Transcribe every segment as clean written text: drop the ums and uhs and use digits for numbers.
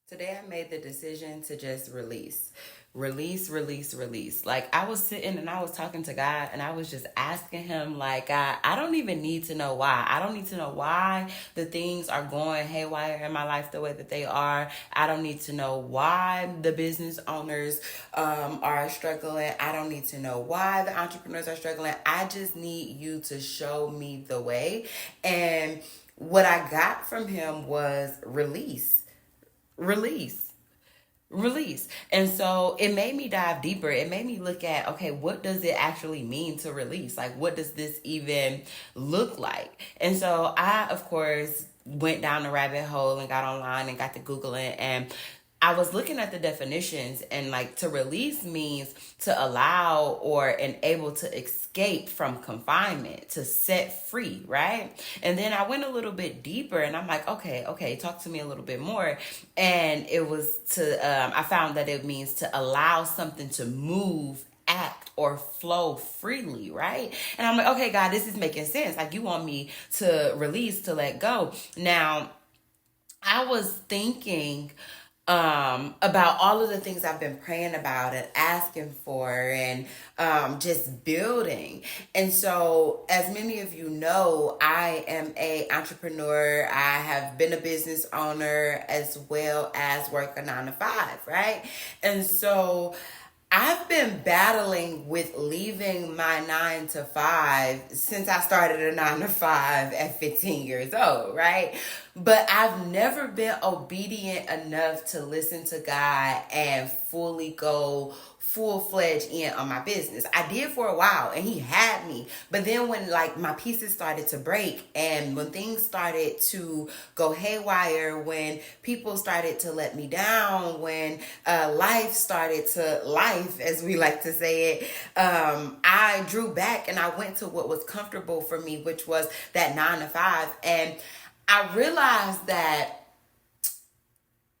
Today I made the decision to just release. Release, release, release. Like I was sitting and I was talking to God and I was just asking him, like, God, I don't even need to know why. I don't need to know why the things are going haywire in my life the way that they are. I don't need to know why the business owners are struggling. I don't need to know why the entrepreneurs are struggling. I just need you to show me the way. And what I got from him was release release. And so it made me dive deeper. It made me look at, okay, what does it actually mean to release? Like, what does this even look like? And so I, of course, went down the rabbit hole and got online and got to Googling, and I was looking at the definitions, and like to release means to allow or enable to escape from confinement, to set free, right? And then I went a little bit deeper and I'm like, okay, talk to me a little bit more. And it was I found that it means to allow something to move, act, or flow freely, right? And I'm like, okay, God, this is making sense. Like, you want me to release, to let go. Now, I was thinking about all of the things I've been praying about and asking for, and just building. And so, as many of you know, I am a entrepreneur. I have been a business owner as well as work a 9 to 5, right? And so I've been battling with leaving my 9 to 5 since I started a 9 to 5 at 15 years old, right? But I've never been obedient enough to listen to God and fully go full-fledged in on my business. I did for a while and he had me. But then when like my pieces started to break and when things started to go haywire, when people started to let me down, when life started to life, as we like to say it, I drew back and I went to what was comfortable for me, which was that 9 to 5. And I realized that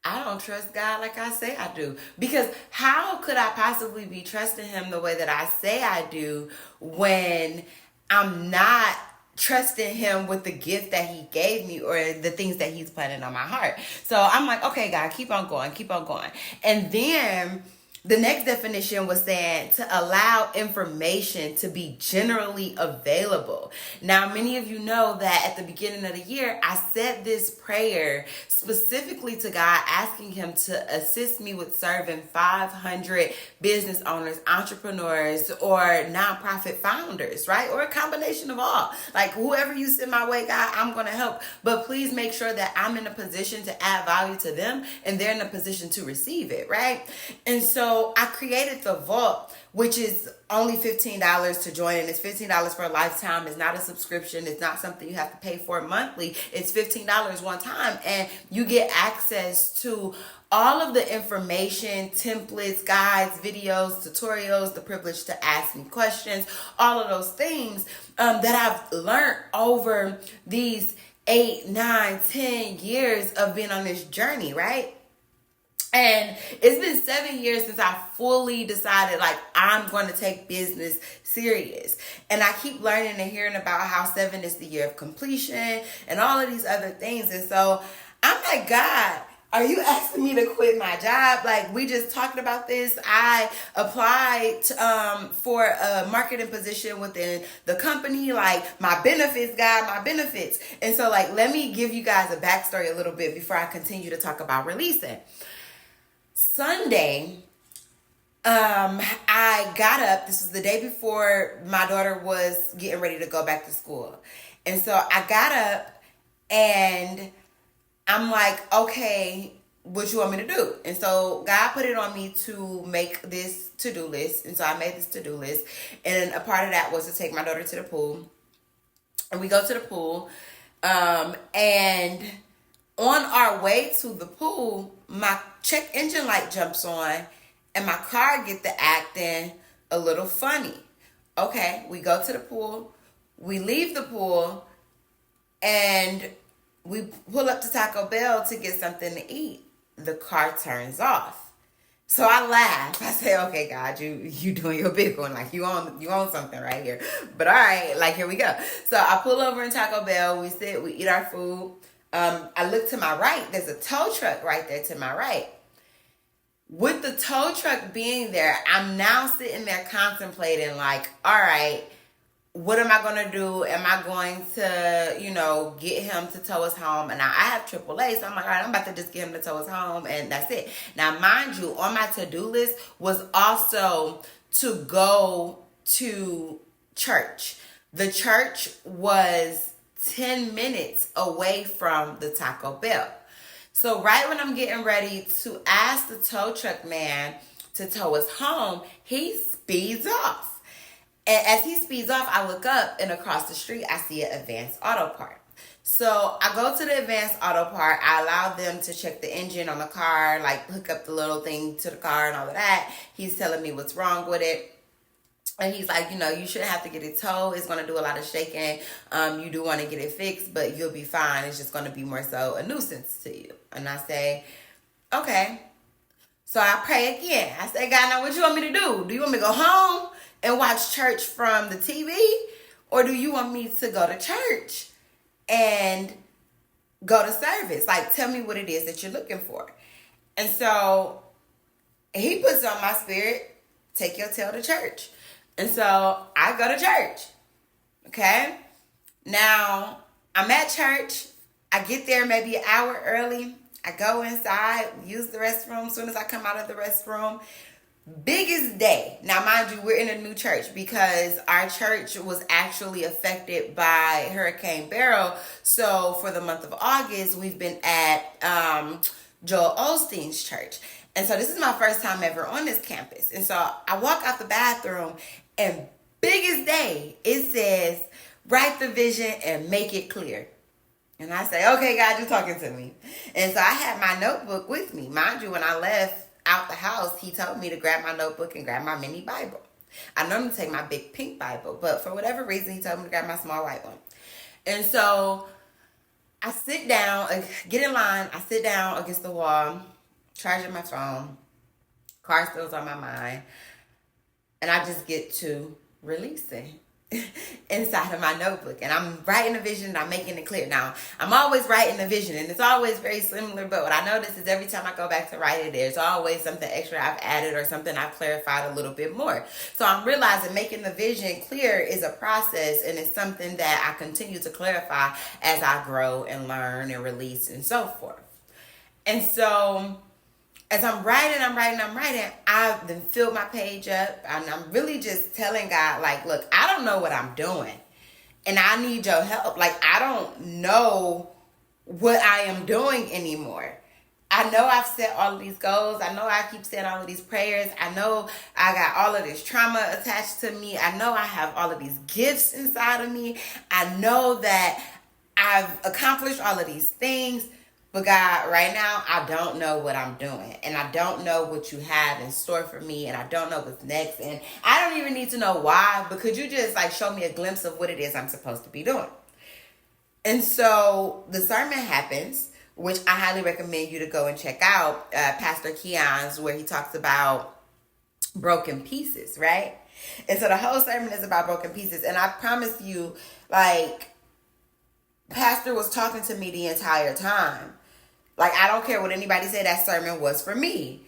I don't trust God like I say I do. Because how could I possibly be trusting him the way that I say I do when I'm not trusting him with the gift that he gave me or the things that he's planted on my heart? So I'm like, okay, God, keep on going, keep on going. And then the next definition was saying to allow information to be generally available. Now, many of you know that at the beginning of the year, I said this prayer specifically to God, asking him to assist me with serving 500 business owners, entrepreneurs, or nonprofit founders, right? Or a combination of all. Like, whoever you send my way, God, I'm going to help. But please make sure that I'm in a position to add value to them and they're in a position to receive it, right? And so I created the vault, which is only $15 to join, and it's $15 for a lifetime. It's not a subscription. It's not something you have to pay for monthly. It's $15 one time, and you get access to all of the information, templates, guides, videos, tutorials, the privilege to ask me questions, all of those things that I've learned over these 8, 9, 10 years of being on this journey, right? And it's been 7 years since I fully decided, like, I'm going to take business serious. And I keep learning and hearing about how 7 is the year of completion and all of these other things. And so I'm like, God, are you asking me to quit my job? Like, we just talked about this. I applied for a marketing position within the company, like my benefits, God, my benefits. And so, like, let me give you guys a backstory a little bit before I continue to talk about releasing. Sunday, I got up. This was the day before my daughter was getting ready to go back to school. And so I got up and I'm like, okay, what you want me to do? And so God put it on me to make this to-do list. And so I made this to-do list. And a part of that was to take my daughter to the pool. And we go to the pool. And on our way to the pool, my check engine light jumps on and my car get to acting a little funny. Okay, we go to the pool, we leave the pool, and we pull up to Taco Bell to get something to eat. The car turns off. So I laugh. I say, okay, God, you doing your big one. Like, you own something right here. But all right, like, here we go. So I pull over in Taco Bell. We sit, we eat our food. I look to my right. There's a tow truck right there to my right. With the tow truck being there, I'm now sitting there contemplating, like, all right, what am I going to do? Am I going to, get him to tow us home? And now I have AAA, so I'm like, all right, I'm about to just get him to tow us home, and that's it. Now, mind you, on my to-do list was also to go to church. The church was 10 minutes away from the Taco Bell. So right when I'm getting ready to ask the tow truck man to tow us home, he speeds off. And as he speeds off, I look up, and across the street, I see an Advanced Auto Part. So I go to the Advanced Auto Part. I allow them to check the engine on the car, like hook up the little thing to the car and all of that. He's telling me what's wrong with it. And he's like, you shouldn't have to get it towed. It's going to do a lot of shaking. You do want to get it fixed, but you'll be fine. It's just going to be more so a nuisance to you. And I say, okay. So I pray again. I say, God, now what you want me to do? Do you want me to go home and watch church from the TV? Or do you want me to go to church and go to service? Like, tell me what it is that you're looking for. And so he puts on my spirit, take your tail to church. And so I go to church. Okay? Now, I'm at church. I get there maybe an hour early. I go inside, use the restroom. As soon as I come out of the restroom, biggest day. Now, mind you, we're in a new church because our church was actually affected by Hurricane Beryl. So for the month of August, we've been at Joel Osteen's church. And so this is my first time ever on this campus. And so I walk out the bathroom, and biggest day, it says, write the vision and make it clear. And I say, okay, God, you're talking to me. And so I had my notebook with me. Mind you, when I left out the house, he told me to grab my notebook and grab my mini Bible. I normally take my big pink Bible, but for whatever reason, he told me to grab my small white one. And so I sit down, get in line. I sit down against the wall, charging my phone. Car still's on my mind. And I just get to releasing inside of my notebook. And I'm writing a vision and I'm making it clear. Now, I'm always writing a vision and it's always very similar, but what I notice is every time I go back to write it, there's always something extra I've added or something I've clarified a little bit more. So I'm realizing making the vision clear is a process, and it's something that I continue to clarify as I grow and learn and release and so forth. And so as I'm writing, I've then filled my page up, and I'm really just telling God, like, look, I don't know what I'm doing, and I need your help. Like, I don't know what I am doing anymore. I know I've set all of these goals. I know I keep saying all of these prayers. I know I got all of this trauma attached to me. I know I have all of these gifts inside of me. I know that I've accomplished all of these things. But God, right now, I don't know what I'm doing. And I don't know what you have in store for me. And I don't know what's next. And I don't even need to know why. But could you just show me a glimpse of what it is I'm supposed to be doing? And so the sermon happens, which I highly recommend you to go and check out. Pastor Keon's, where he talks about broken pieces, right? And so the whole sermon is about broken pieces. And I promise you, Pastor was talking to me the entire time. I don't care what anybody said, that sermon was for me.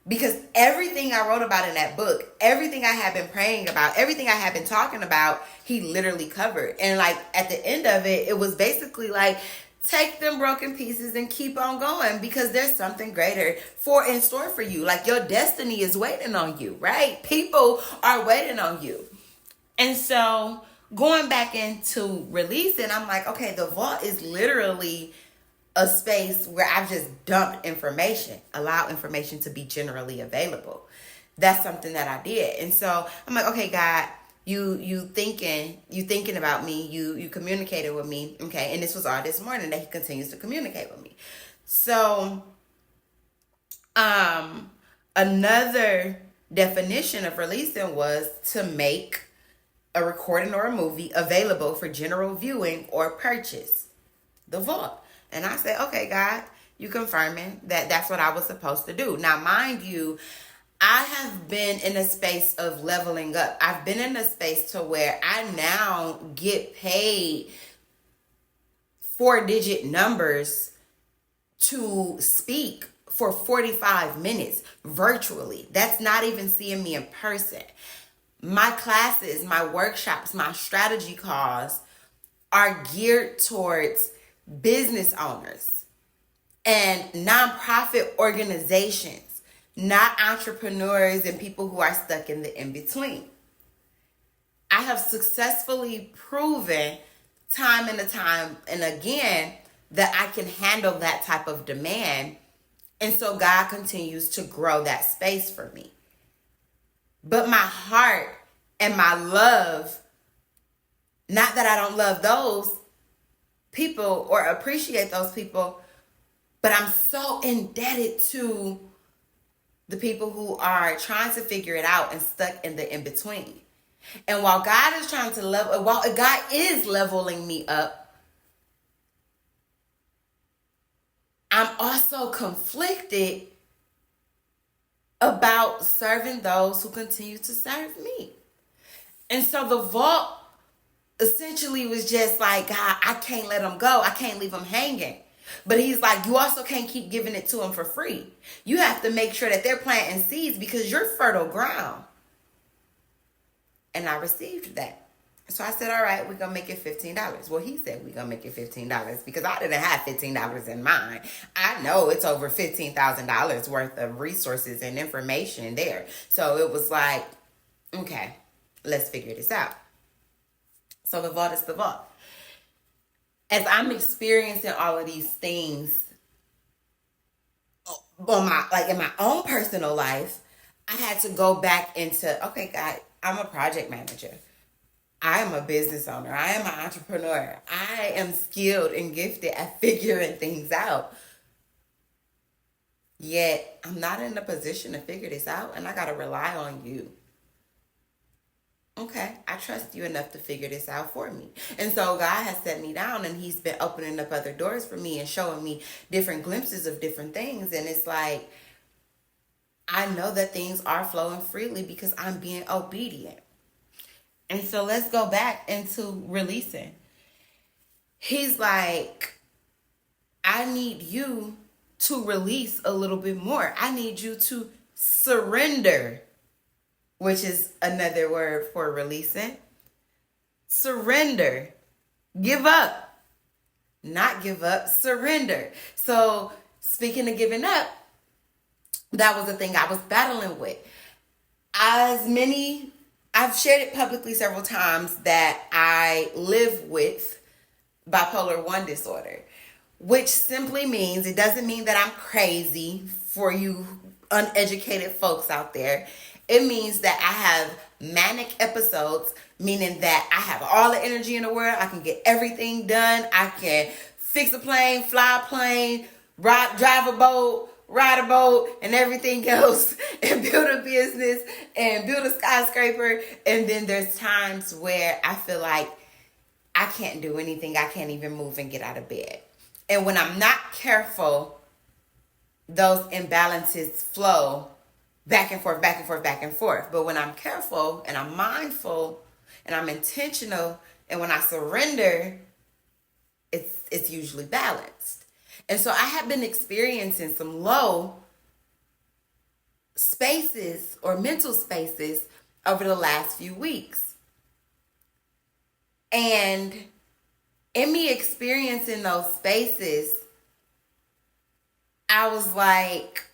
Because everything I wrote about in that book, everything I have been praying about, everything I have been talking about, he literally covered. And at the end of it, it was basically take them broken pieces and keep on going, because there's something greater in store for you. Your destiny is waiting on you, right? People are waiting on you. And so going back into releasing, I'm like, okay, the vault is literally a space where I've just dumped information, allow information to be generally available. That's something that I did. And so I'm like, okay, God, you thinking about me, you communicated with me. Okay. And this was all this morning that he continues to communicate with me. So, another definition of releasing was to make a recording or a movie available for general viewing or purchase. The vault. And I said, okay, God, you confirming that that's what I was supposed to do. Now, mind you, I have been in a space of leveling up. I've been in a space to where I now get paid 4-digit numbers to speak for 45 minutes virtually. That's not even seeing me in person. My classes, my workshops, my strategy calls are geared towards business owners and nonprofit organizations, not entrepreneurs and people who are stuck in the in-between. I have successfully proven time and time and again that I can handle that type of demand. And so God continues to grow that space for me. But my heart and my love, not that I don't love those people or appreciate those people, but I'm so indebted to the people who are trying to figure it out and stuck in the in-between. And while God is trying to while God is leveling me up, I'm also conflicted about serving those who continue to serve me. And so the vault essentially was just like, God, I can't let them go. I can't leave them hanging. But he's like, you also can't keep giving it to them for free. You have to make sure that they're planting seeds because you're fertile ground. And I received that. So I said, all right, we're going to make it $15. Well, he said we're going to make it $15 because I didn't have $15 in mind. I know it's over $15,000 worth of resources and information there. So it was like, okay, let's figure this out. So the vault is the vault. As I'm experiencing all of these things in my own personal life, I had to go back into, okay, God, I'm a project manager. I am a business owner. I am an entrepreneur. I am skilled and gifted at figuring things out. Yet, I'm not in a position to figure this out, and I got to rely on you. Okay, I trust you enough to figure this out for me. And so God has set me down, and he's been opening up other doors for me and showing me different glimpses of different things. And it's like, I know that things are flowing freely because I'm being obedient. And so let's go back into releasing. He's like, I need you to release a little bit more. I need you to surrender, which is another word for releasing. Surrender. Give up. Not give up, surrender. So speaking of giving up, that was the thing I was battling with. I've shared it publicly several times that I live with bipolar 1 disorder, which simply means, it doesn't mean that I'm crazy for you uneducated folks out there. It means that I have manic episodes, meaning that I have all the energy in the world. I can get everything done. I can fix a plane, fly a plane, drive a boat, ride a boat, and everything else, and build a business and build a skyscraper. And then there's times where I feel like I can't do anything. I can't even move and get out of bed. And when I'm not careful, those imbalances flow back and forth, back and forth, back and forth. But when I'm careful and I'm mindful and I'm intentional, and when I surrender, it's usually balanced. And so I have been experiencing some low spaces or mental spaces over the last few weeks. And in me experiencing those spaces, I was like,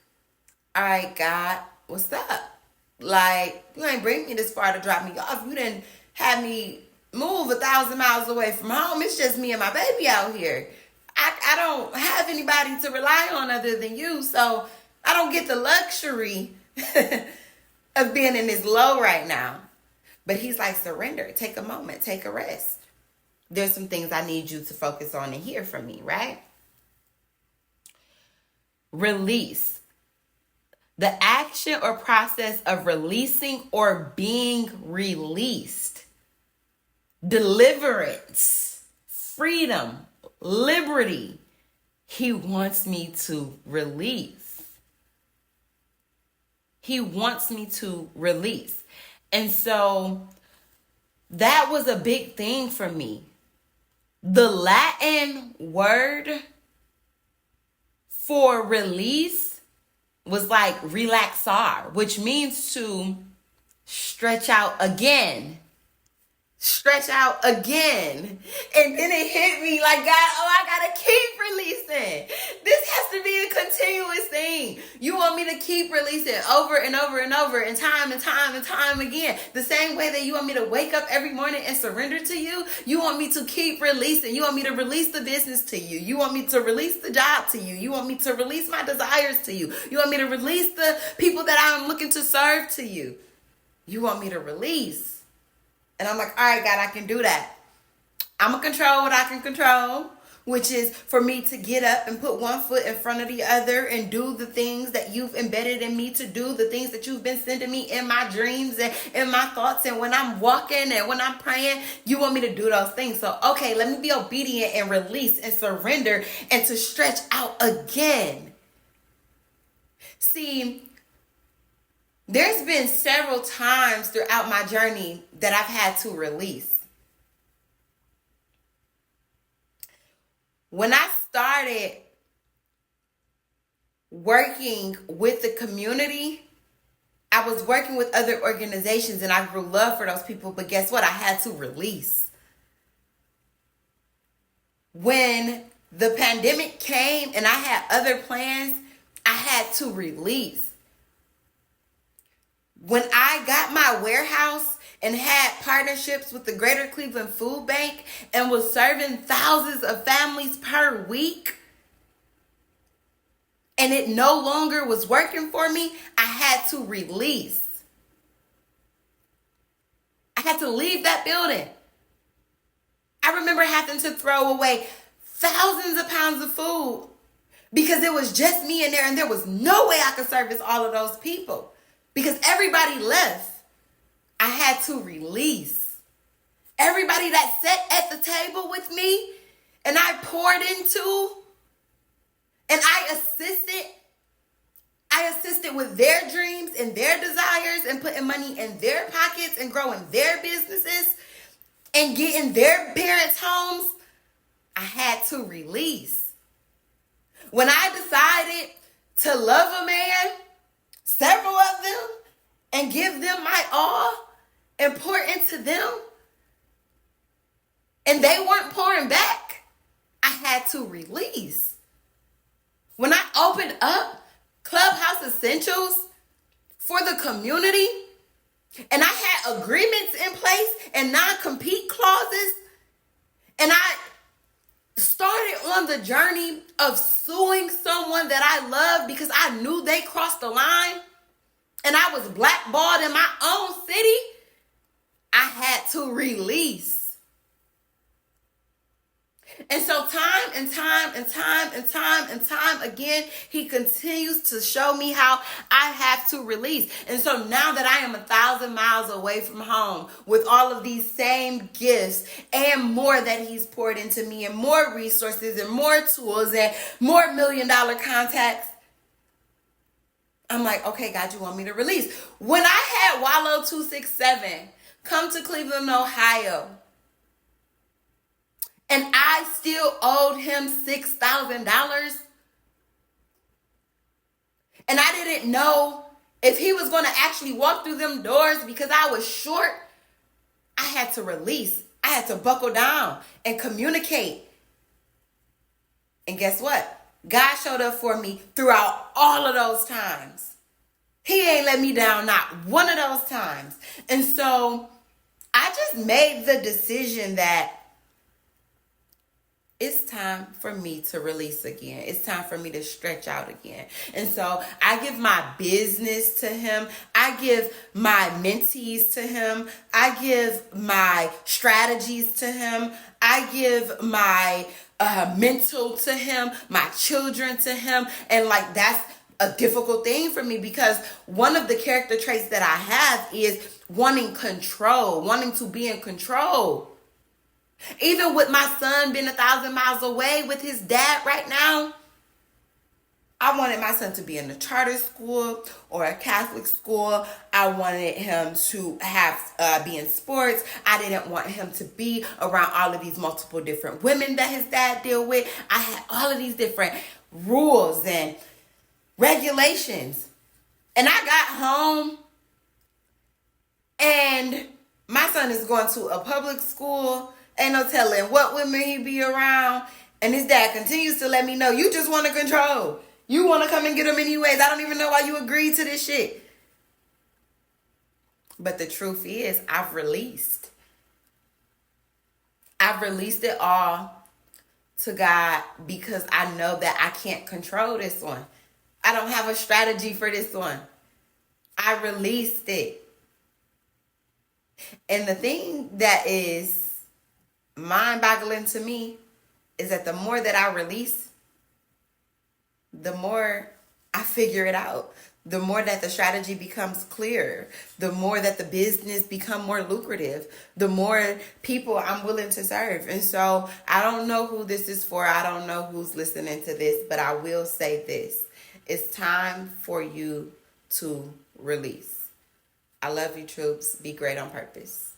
all right, God, what's up? Like, you ain't bring me this far to drop me off. You didn't have me move 1,000 miles away from home. It's just me and my baby out here. I don't have anybody to rely on other than you. So I don't get the luxury of being in this low right now. But he's like, surrender. Take a moment. Take a rest. There's some things I need you to focus on and hear from me, right? Release. The action or process of releasing or being released. Deliverance. Freedom. Liberty. He wants me to release. He wants me to release. And so that was a big thing for me. The Latin word for release was like relaxar, which means to stretch out again. Stretch out again. And then it hit me like, God, I gotta keep releasing. This has to be a continuous thing. You want me to keep releasing over and over and over and time and time and time again. The same way that you want me to wake up every morning and surrender to you, you want me to keep releasing. You want me to release the business to you. You want me to release the job to you. You want me to release my desires to you. You want me to release the people that I'm looking to serve to you. You want me to release. And I'm like, all right, God, I can do that. I'm going to control what I can control, which is for me to get up and put one foot in front of the other and do the things that you've embedded in me to do, the things that you've been sending me in my dreams and in my thoughts. And when I'm walking and when I'm praying, you want me to do those things. So, okay, let me be obedient and release and surrender and to stretch out again. See, there's been several times throughout my journey that I've had to release. When I started working with the community, I was working with other organizations and I grew love for those people, but guess what? I had to release. When the pandemic came and I had other plans, I had to release. When I got my warehouse and had partnerships with the Greater Cleveland Food Bank and was serving thousands of families per week, and it no longer was working for me, I had to release. I had to leave that building. I remember having to throw away thousands of pounds of food because it was just me in there and there was no way I could service all of those people. Because everybody left, I had to release. Everybody that sat at the table with me and I poured into and I assisted with their dreams and their desires and putting money in their pockets and growing their businesses and getting their parents' homes. I had to release. When I decided to love a man, several of them, and give them my all and pour into them, and they weren't pouring back, I had to release. When I opened up Clubhouse Essentials for the community, and I had agreements in place and non-compete clauses, and I started on the journey of suing someone that I loved because I knew they crossed the line and I was blackballed in my own city, I had to release. And so time and time again, he continues to show me how I have to release. And so now that I am 1,000 miles away from home with all of these same gifts and more that he's poured into me and more resources and more tools and more $1 million contacts, I'm like, okay, God, you want me to release. When I had Wallow 267 come to Cleveland, Ohio, and I still owed him $6,000. And I didn't know if he was going to actually walk through them doors because I was short. I had to release. I had to buckle down and communicate. And guess what? God showed up for me throughout all of those times. He ain't let me down, not one of those times. And so I just made the decision that it's time for me to release again. It's time for me to stretch out again. And so I give my business to him. I give my mentees to him. I give my strategies to him. I give my mental to him, my children to him. And like, that's a difficult thing for me because one of the character traits that I have is wanting control, wanting to be in control. Even with my son being 1,000 miles away with his dad right now, I wanted my son to be in a charter school or a Catholic school. I wanted him to have be in sports. I didn't want him to be around all of these multiple different women that his dad deal with. I had all of these different rules and regulations. And I got home and my son is going to a public school. Ain't no telling what women he be around. And his dad continues to let me know, you just want to control. You want to come and get him anyways. I don't even know why you agreed to this shit. But the truth is, I've released. I've released it all to God because I know that I can't control this one. I don't have a strategy for this one. I released it. And the thing that is mind-boggling to me is that the more that I release, the more I figure it out. The more that the strategy becomes clearer, the more that the business become more lucrative, the more people I'm willing to serve. And so I don't know who this is for. I don't know who's listening to this, but I will say this. It's time for you to release. I love you, troops. Be great on purpose.